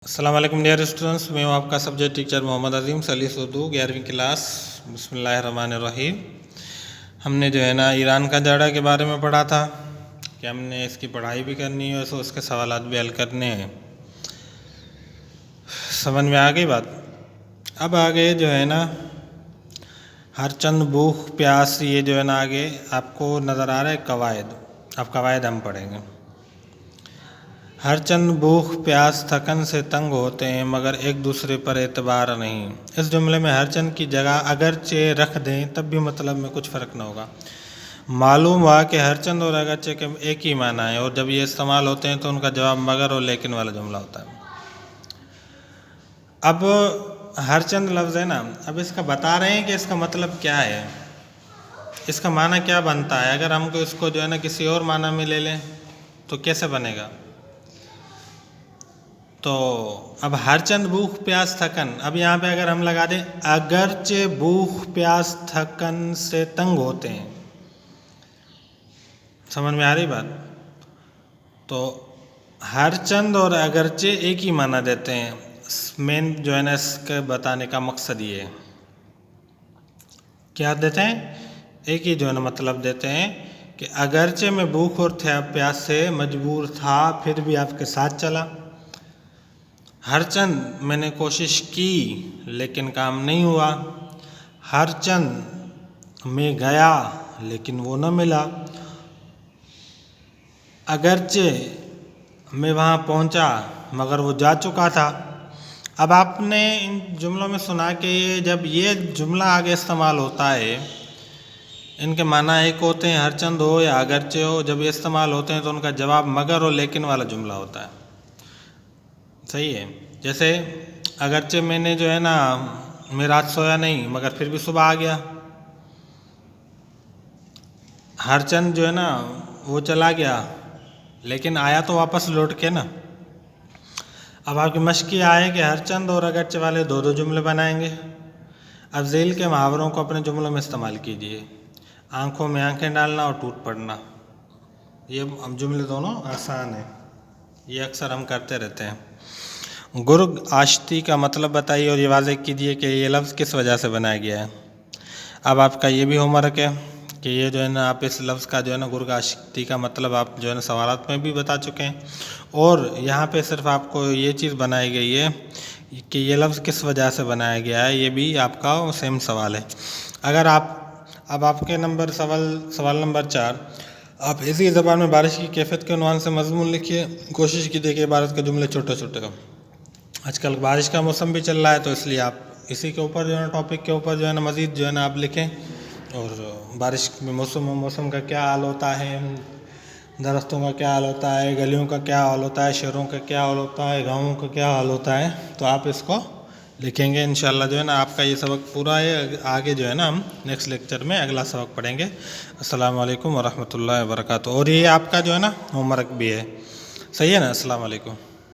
السلام علیکم dear students, میں ہوں آپ کا سبجیکٹ ٹیچر محمد عظیم سلیس اردو 11ویں کلاس۔ بسم اللہ الرحمن الرحیم۔ ہم نے جو ہے نا ایران کا جھگڑا کے بارے میں پڑھا تھا کہ ہم نے اس کی پڑھائی بھی کرنی ہے، اس کے سوالات بھی حل کرنے ہیں۔ سمجھ میں آ گئی بات؟ اب آگے جو ہے نا ہر چند بھوک پیاس، یہ جو ہے نا آگے آپ کو نظر آ رہا ہے قواعد۔ اب قواعد ہم پڑھیں گے۔ ہر چند بھوک پیاس تھکن سے تنگ ہوتے ہیں مگر ایک دوسرے پر اعتبار نہیں۔ اس جملے میں ہر چند کی جگہ اگرچہ رکھ دیں تب بھی مطلب میں کچھ فرق نہ ہوگا۔ معلوم ہوا کہ ہر چند اور اگرچہ کے ایک ہی معنی ہے، اور جب یہ استعمال ہوتے ہیں تو ان کا جواب مگر اور لیکن والا جملہ ہوتا ہے۔ اب ہر چند لفظ ہے نا، اب اس کا بتا رہے ہیں کہ اس کا مطلب کیا ہے، اس کا معنی کیا بنتا ہے۔ اگر ہم کو اس کو جو ہے نا کسی اور معنی میں لے لیں تو کیسے بنے گا؟ تو اب ہر چند بھوک پیاس تھکن، اب یہاں پہ اگر ہم لگا دیں اگرچہ بھوک پیاس تھکن سے تنگ ہوتے ہیں، سمجھ میں آ رہی بات؟ تو ہر چند اور اگرچہ ایک ہی معنی دیتے ہیں۔ مین جو ہے نا اس کے بتانے کا مقصد یہ ہے، کیا دیتے ہیں؟ ایک ہی جو ہے نا مطلب دیتے ہیں کہ اگرچہ میں بھوک اور پیاس سے مجبور تھا پھر بھی آپ کے ساتھ چلا۔ ہر چند میں نے کوشش کی لیکن کام نہیں ہوا۔ ہر چند میں گیا لیکن وہ نہ ملا۔ اگرچہ میں وہاں پہنچا مگر وہ جا چکا تھا۔ اب آپ نے ان جملوں میں سنا کہ جب یہ جملہ آگے استعمال ہوتا ہے، ان کے معنی ایک ہوتے ہیں، ہر چند ہو یا اگرچہ ہو، جب یہ استعمال ہوتے ہیں تو ان کا جواب مگر اور لیکن والا جملہ ہوتا ہے۔ صحیح ہے؟ جیسے اگرچہ میں نے جو ہے نا میں رات سویا نہیں مگر پھر بھی صبح آ گیا۔ ہر چند جو ہے نا وہ چلا گیا لیکن آیا تو واپس لوٹ کے نا۔ اب آپ کی مشق یہ آئے کہ ہر چند اور اگرچہ والے دو جملے بنائیں گے۔ اب ذیل کے محاوروں کو اپنے جملوں میں استعمال کیجیے۔ آنکھوں میں آنکھیں ڈالنا اور ٹوٹ پڑنا، یہ جملے دونوں آسان ہیں، یہ اکثر ہم کرتے رہتے ہیں۔ گرگ آشتی کا مطلب بتائیے اور یہ واضح کیجیے کہ یہ لفظ کس وجہ سے بنایا گیا ہے۔ اب آپ کا یہ بھی ہوم ورک ہے کہ یہ جو ہے نا آپ اس لفظ کا جو ہے نا گرگ آشتی کا مطلب آپ جو ہے نا سوالات میں بھی بتا چکے ہیں، اور یہاں پہ صرف آپ کو یہ چیز بنائی گئی ہے کہ یہ لفظ کس وجہ سے بنایا گیا ہے، یہ بھی آپ کا سیم سوال ہے۔ اگر اب آپ کے سوال نمبر 4، آپ اسی زبان میں بارش کی کیفیت کے عنوان سے مضمون لکھیے۔ کوشش کیجیے کہ عبارت کے جملے چھوٹے چھوٹے ہوں۔ آج کل بارش کا موسم بھی چل رہا ہے تو اس لیے آپ اسی کے اوپر جو ہے نا ٹاپک کے اوپر جو ہے نا مزید جو ہے نا آپ لکھیں، اور بارش میں موسم کا کیا حال ہوتا ہے، درختوں کا کیا حال ہوتا ہے، گلیوں کا کیا حال ہوتا ہے، شہروں کا کیا حال ہوتا ہے، گاؤں کا کیا حال ہوتا ہے، تو آپ اس کو لکھیں گے۔ انشاءاللہ جو ہے نا آپ کا یہ سبق پورا ہے۔ آگے جو ہے نا ہم نیکسٹ لیکچر میں اگلا سبق پڑھیں گے۔ السلام علیکم ورحمۃ اللہ وبرکاتہ۔ اور یہ آپ کا جو ہے نا ہوم ورک بھی ہے، صحیح ہے نا؟ السلام علیکم۔